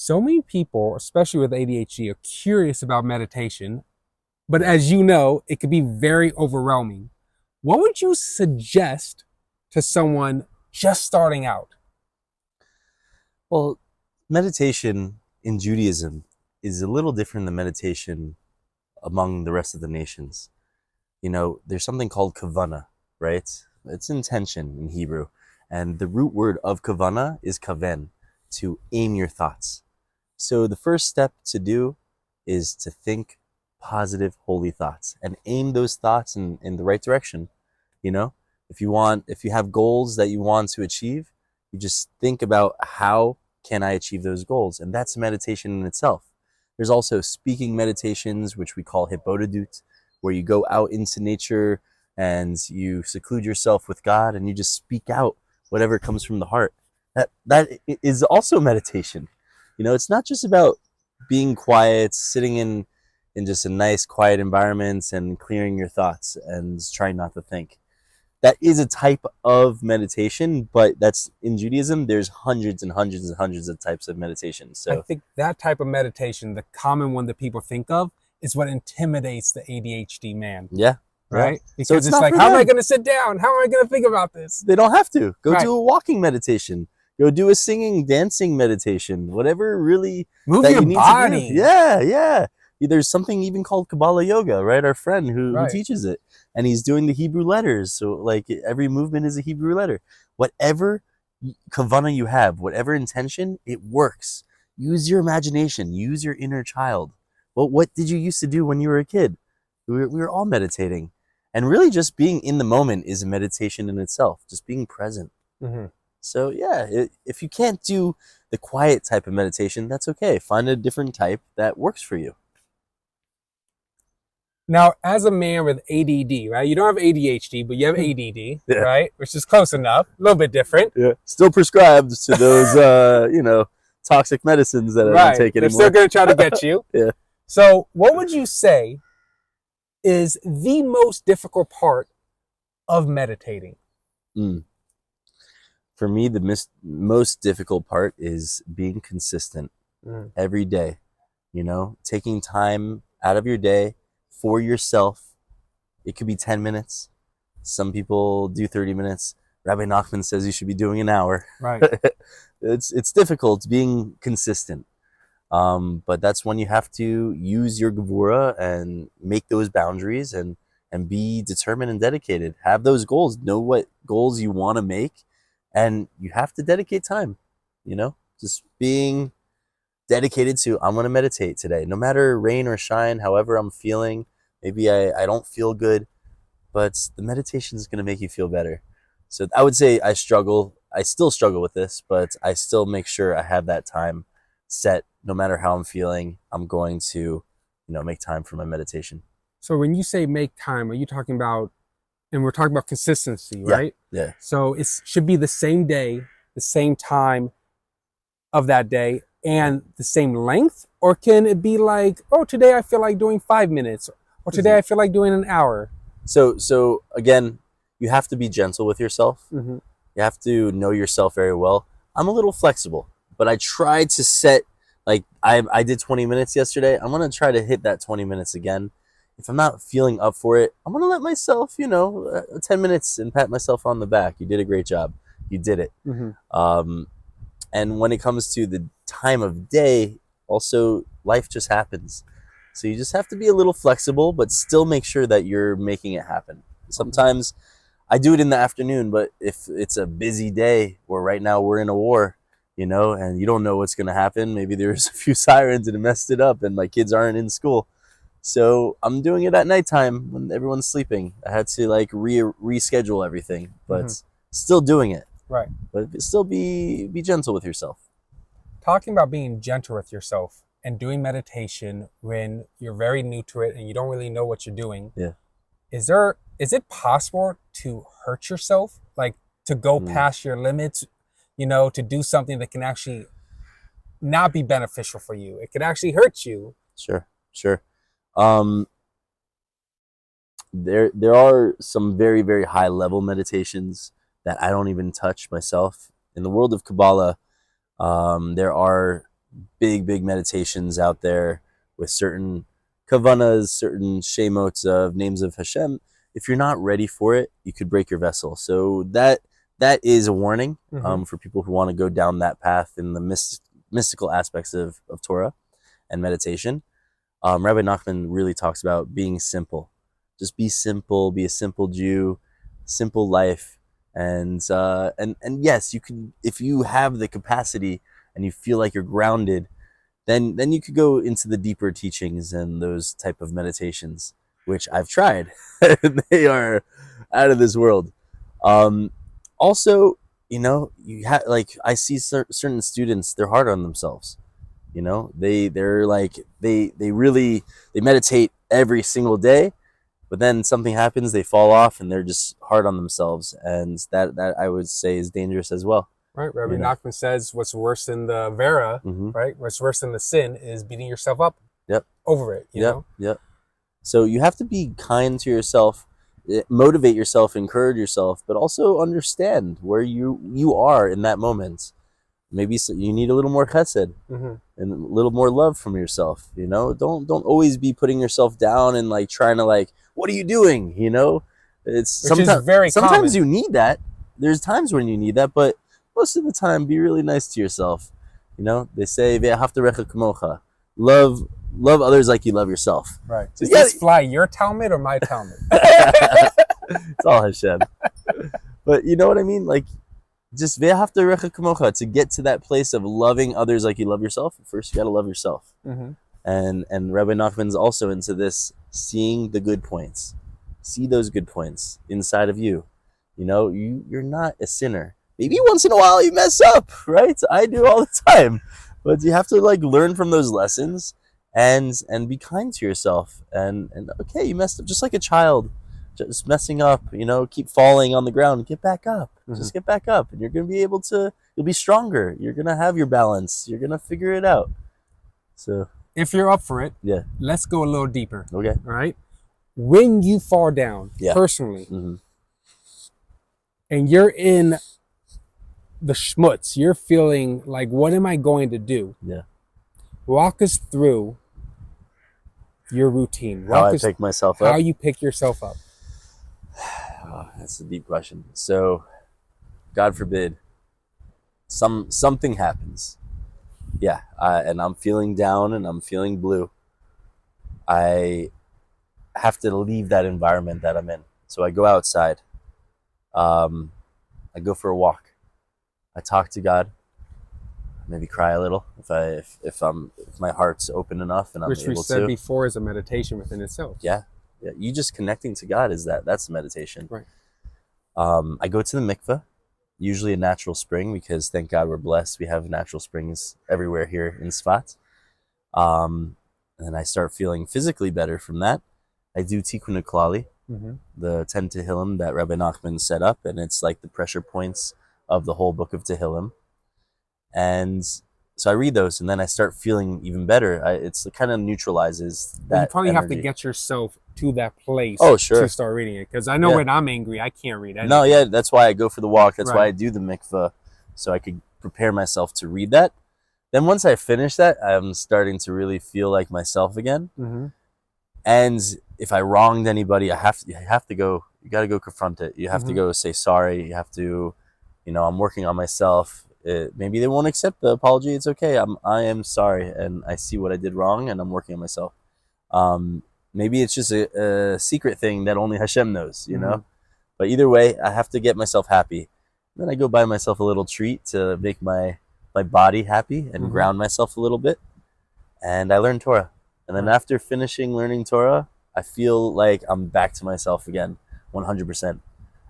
so many people, especially with ADHD, are curious about meditation, but as you know, it can be very overwhelming. What would you suggest to someone just starting out? Well, meditation in Judaism is a little different than meditation among the rest of the nations. You know, there's something called kavana, right? It's intention in Hebrew. And the root word of kavana is kaven, to aim your thoughts. So the first step to do is to think positive, holy thoughts and aim those thoughts in the right direction. You know, if you have goals that you want to achieve, you just think about how can I achieve those goals? And that's meditation in itself. There's also speaking meditations, which we call hibbodedut, where you go out into nature and you seclude yourself with God and you just speak out whatever comes from the heart. That is also meditation. You know, it's not just about being quiet, sitting in just a nice quiet environment and clearing your thoughts and trying not to think. That is a type of meditation, but that's in Judaism, there's hundreds and hundreds and hundreds of types of meditation. I So think that type of meditation, the common one that people think of, is what intimidates the ADHD man, yeah. right? So Because it's it's not like, for how am I them. going to sit down? How am I going to think about this? They don't have to. Go Right. do a walking meditation. Go do a singing, dancing meditation. Whatever really Move that your you need body. to do. Yeah. There's something even called Kabbalah Yoga, right? Our friend who Right. teaches it. And he's doing the Hebrew letters. So like every movement is a Hebrew letter. Whatever kavana you have, whatever intention, it works. Use your imagination. Use your inner child. Well, what did you used to do when you were a kid? We were all meditating. And really just being in the moment is a meditation in itself. Just being present. Mm-hmm. So yeah, if you can't do the quiet type of meditation, that's okay. Find a different type that works for you. Now, as a man with ADD, right? You don't have ADHD, but you have ADD, Yeah. right? Which is close enough, a little bit different. Yeah. Still prescribed to those, toxic medicines that I don't take They're anymore. still going to try to get you. Yeah. So what would you say is the most difficult part of meditating? For me, the most difficult part is being consistent every day. You know, taking time out of your day for yourself. It could be 10 minutes. Some people do 30 minutes. Rabbi Nachman says you should be doing an hour. Right. It's difficult being consistent. But that's when you have to use your gevura and make those boundaries and be determined and dedicated. Have those goals. Know what goals you want to make, and you have to dedicate time. You know, just being dedicated to, I'm going to meditate today, no matter rain or shine, however I'm feeling. Maybe I don't feel good, but the meditation is going to make you feel better. So I would say I still struggle with this, but I still make sure I have that time set. No matter how I'm feeling, I'm going to, make time for my meditation. So when you say make time, are you talking about, and we're talking about consistency, right? Yeah. So it should be the same day, the same time of that day, and the same length? Or can it be like, oh, today I feel like doing 5 minutes, or today I feel like doing an hour? So again, you have to be gentle with yourself. Mm-hmm. You have to know yourself very well. I'm a little flexible, but I try to set, like I did 20 minutes yesterday. I'm going to try to hit that 20 minutes again. If I'm not feeling up for it, I'm going to let myself, 10 minutes and pat myself on the back. You did a great job. You did it. Mm-hmm. And when it comes to the time of day, also life just happens. So you just have to be a little flexible, but still make sure that you're making it happen. Sometimes I do it in the afternoon, but if it's a busy day, or right now we're in a war, and you don't know what's going to happen. Maybe there's a few sirens and it messed it up and my kids aren't in school. So I'm doing it at nighttime when everyone's sleeping. I had to reschedule everything, but still doing it. Right. But still be gentle with yourself. Talking about being gentle with yourself and doing meditation when you're very new to it and you don't really know what you're doing. Yeah. Is it possible to hurt yourself? Like to go past your limits, to do something that can actually not be beneficial for you. It could actually hurt you. Sure. There are some very, very high level meditations that I don't even touch myself. In the world of Kabbalah, there are big meditations out there with certain kavanas, certain shemot of names of Hashem. If you're not ready for it, you could break your vessel. So that is a warning for people who want to go down that path in the mystical aspects of Torah and meditation. Rabbi Nachman really talks about being simple. Just be simple, be a simple Jew, simple life. And yes, you can, if you have the capacity and you feel like you're grounded, then you could go into the deeper teachings and those type of meditations, which I've tried. They are out of this world. Also, you have, like, I see certain students, they're hard on themselves. They're like, they meditate every single day, but then something happens, they fall off, and they're just hard on themselves, and that I would say is dangerous as well. Right. Rabbi Nachman says what's worse than the Vera, right? What's worse than the sin is beating yourself up over it, you know? Yep. So you have to be kind to yourself, motivate yourself, encourage yourself, but also understand where you are in that moment. Maybe you need a little more chesed and a little more love from yourself. Don't always be putting yourself down and like trying to like, what are you doing? It's sometimes you need that. There's times when you need that, but most of the time, be really nice to yourself. They say ve'ahavta kamocha, love others like you love yourself. Right. Does this fly your Talmud or my Talmud? It's all Hashem. But you know what I mean? Like, just ve'ahavta kamocha, to get to that place of loving others like you love yourself. First, you got to love yourself. And Rabbi Nachman's also into this, seeing the good points. See those good points inside of you. You're not a sinner. Maybe once in a while you mess up, right? I do all the time. But you have to like learn from those lessons and be kind to yourself. And okay, you messed up, just like a child, just messing up, keep falling on the ground. Get back up. Just get back up. And you're going to be you'll be stronger. You're going to have your balance. You're going to figure it out. So if you're up for it, let's go a little deeper. Okay. All right. When you fall down personally and you're in the schmutz, you're feeling like, what am I going to do? Walk us through your routine. How I pick myself up. How you pick yourself up. Oh, that's a deep question. So, God forbid, something happens. And I'm feeling down and I'm feeling blue. I have to leave that environment that I'm in. So I go outside. I go for a walk. I talk to God, maybe cry a little if my heart's open enough and I'm able to. Which we said before is a meditation within itself. Yeah. You just connecting to God that's a meditation. Right. I go to the mikveh, usually a natural spring, because thank God we're blessed. We have natural springs everywhere here in Sfat. And then I start feeling physically better from that. I do Tikkun Klali, the 10 Tehillim that Rabbi Nachman set up, and it's like the pressure points of the whole book of Tehillim. And so I read those, and then I start feeling even better. It kind of neutralizes that. You probably energy. have to get yourself to that place to start reading it. Because I know when I'm angry, I can't read anything. No, that's why I go for the walk. That's why I do the mikveh, so I could prepare myself to read that. Then once I finish that, I'm starting to really feel like myself again. And if I wronged anybody, you have to go. You got to go confront it. You have to go say sorry. You have to, I'm working on myself. Maybe they won't accept the apology. It's okay. I am sorry, and I see what I did wrong, and I'm working on myself. Maybe it's just a secret thing that only Hashem knows, But either way, I have to get myself happy. Then I go buy myself a little treat to make my body happy and ground myself a little bit. And I learn Torah. And then after finishing learning Torah, I feel like I'm back to myself again, 100%.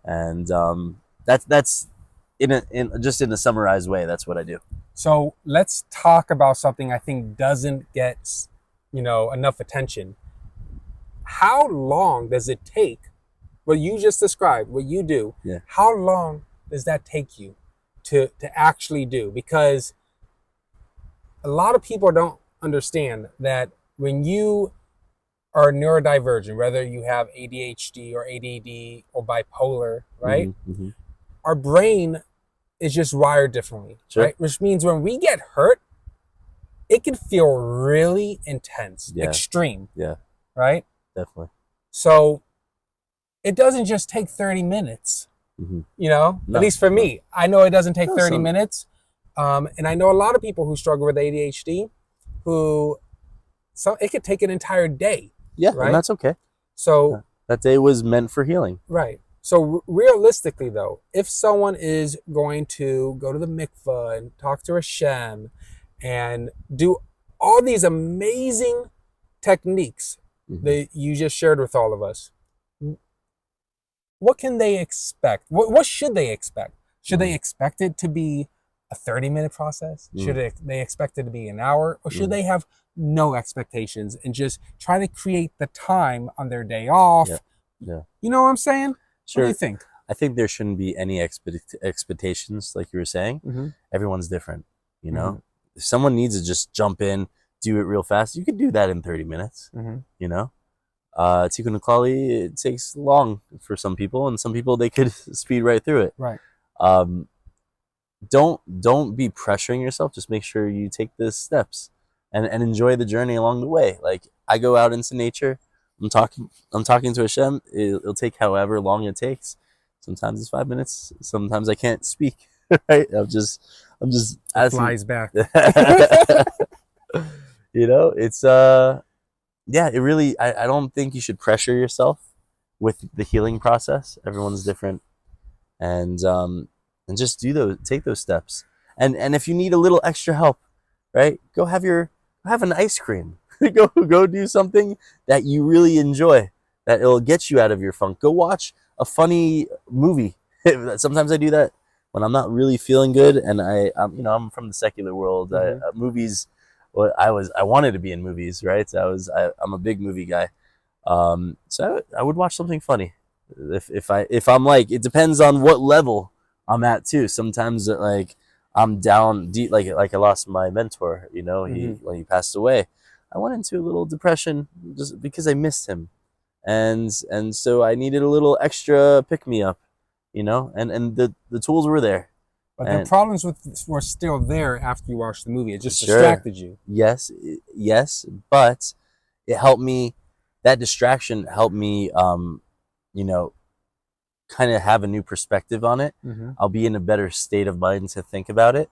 And that's in a summarized way. That's what I do. So let's talk about something I think doesn't get, enough attention. How long does it take what you just described, what you do? How long does that take you to actually do? Because a lot of people don't understand that when you are neurodivergent, whether you have ADHD or ADD or bipolar, right? Our brain is just wired differently, right? Which means when we get hurt, it can feel really intense, Yeah. extreme, Yeah, right? definitely. So it doesn't just take 30 minutes, Hmm. you know, at No, least for no. me. I know it doesn't take No, 30 minutes. And I know a lot of people who struggle with ADHD who, it could take an entire day, yeah, and right? that's okay. So, That day was meant for healing. right. So realistically, though, if someone is going to go to the mikvah and talk to Hashem and do all these amazing techniques Hmm. that you just shared with all of us, what can they expect? What should they expect? Should they expect it to be a 30-minute process? Should they expect it to be an hour? Or should they have no expectations and just try to create the time on their day off? Yeah, yeah. You know what I'm saying? Sure. What do you think? I think there shouldn't be any expectations, like you were saying. Mm-hmm. Everyone's different, you know? If someone needs to just jump in, do it real fast, you could do that in 30 minutes, Mm-hmm. you know? Tikkun Klali, it takes long for some people, and some people, they could speed right through it. Right. Don't be pressuring yourself. Just make sure you take the steps and enjoy the journey along the way. Like, I go out into nature, I'm talking to Hashem. It'll take however long it takes. Sometimes it's 5 minutes. Sometimes I can't speak. Right? I'm just asking. Flies back. You know, it's yeah, it really, I don't think you should pressure yourself with the healing process. Everyone's different. And just take those steps. And if you need a little extra help, right? Go have an ice cream. go do something that you really enjoy, that it'll get you out of your funk. Go watch a funny movie. Sometimes I do that when I'm not really feeling good, and I'm from the secular world. Movies, well, I wanted to be in movies, right? I'm a big movie guy. So I would watch something funny. If I'm like, it depends on what level I'm at too. Sometimes like I'm down deep, like I lost my mentor. You know, when he passed away, I went into a little depression just because I missed him, and so I needed a little extra pick me up. You know, and the tools were there. But the problems were still there after you watched the movie. It just distracted you. Yes, but it helped me. That distraction helped me, you know, kind of have a new perspective on it. I'll be in a better state of mind to think about it.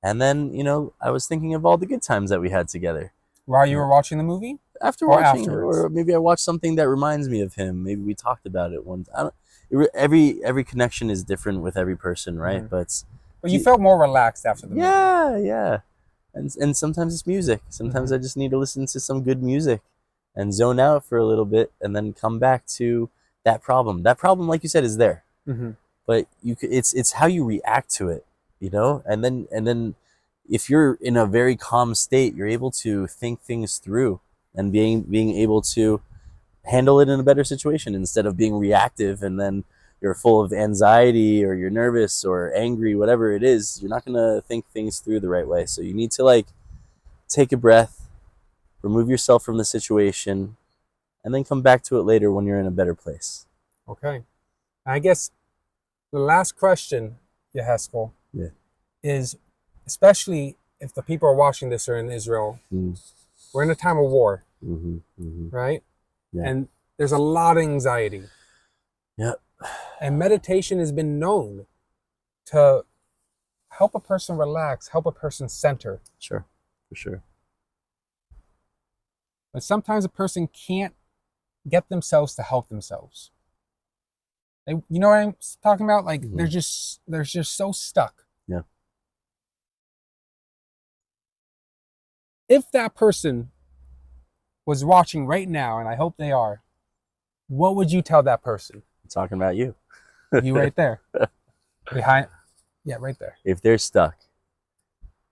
And then, you know, I was thinking of all the good times that we had together. While you were watching the movie? After watching it, or maybe I watched something that reminds me of him. Maybe we talked about it once. Every connection is different with every person, right? But you felt more relaxed after the movie. Yeah. And sometimes it's music. Sometimes I just need to listen to some good music and zone out for a little bit, and then come back to that problem. That problem, like you said, is there, but it's how you react to it, you know. And then if you're in a very calm state, you're able to think things through and being able to handle it in a better situation instead of being reactive, and then you're full of anxiety, or you're nervous or angry, whatever it is. You're not gonna think things through the right way. So you need to, like, take a breath, remove yourself from the situation, and then come back to it later when you're in a better place. Okay. I guess the last question, Yehschel, is, especially if the people are watching this are in Israel, we're in a time of war, right? Yeah. And there's a lot of anxiety. Yeah. And meditation has been known to help a person relax, help a person center. Sure, for sure. But sometimes a person can't get themselves to help themselves. You know what I'm talking about? Like, they're just so stuck. Yeah. If that person was watching right now, and I hope they are, what would you tell that person? I'm talking about you. You right there. Behind. Yeah, right there. If they're stuck,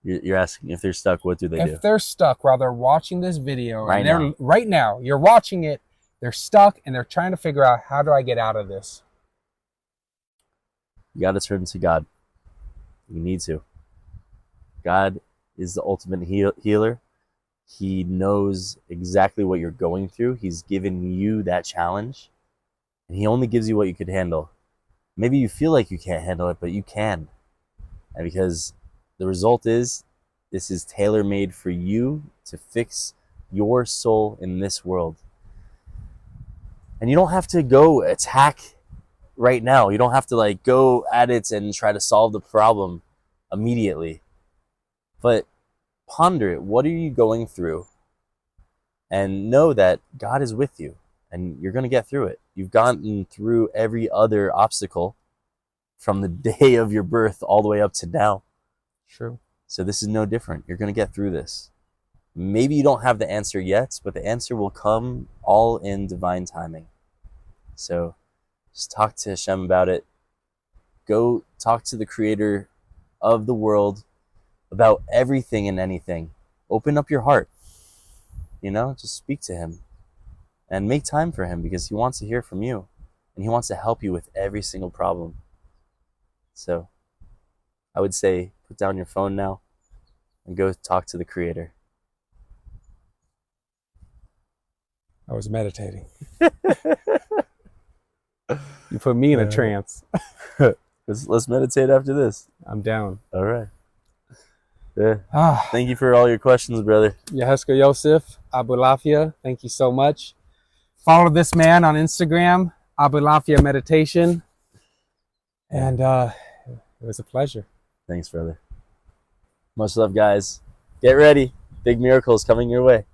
you're asking if they're stuck, what do they do? If they're stuck while they're watching this video, right now, you're watching it, they're stuck and they're trying to figure out, how do I get out of this? You got to turn to God. You need to. God is the ultimate healer. He knows exactly what you're going through. He's given you that challenge, and he only gives you what you could handle. Maybe you feel like you can't handle it, but you can. And because the result is This is tailor-made for you to fix your soul in this world. And you don't have to go attack right now. You don't have to like go at it and try to solve the problem immediately. But ponder it. What are you going through? And know that God is with you and you're going to get through it. You've gotten through every other obstacle from the day of your birth all the way up to now. True. So this is no different. You're going to get through this. Maybe you don't have the answer yet, but the answer will come all in divine timing. So just talk to Hashem about it. Go talk to the creator of the world about everything and anything. Open up your heart. Just speak to him and make time for him because he wants to hear from you and he wants to help you with every single problem. So I would say put down your phone now and go talk to the creator. I was meditating. You put me in a trance. Let's meditate after this. I'm down. All right. Yeah. Thank you for all your questions, brother. Yehschel Yosef Abulafia, thank you so much. Follow this man on Instagram, Abulafia Meditation. And it was a pleasure. Thanks, brother. Much love, guys. Get ready. Big miracles coming your way.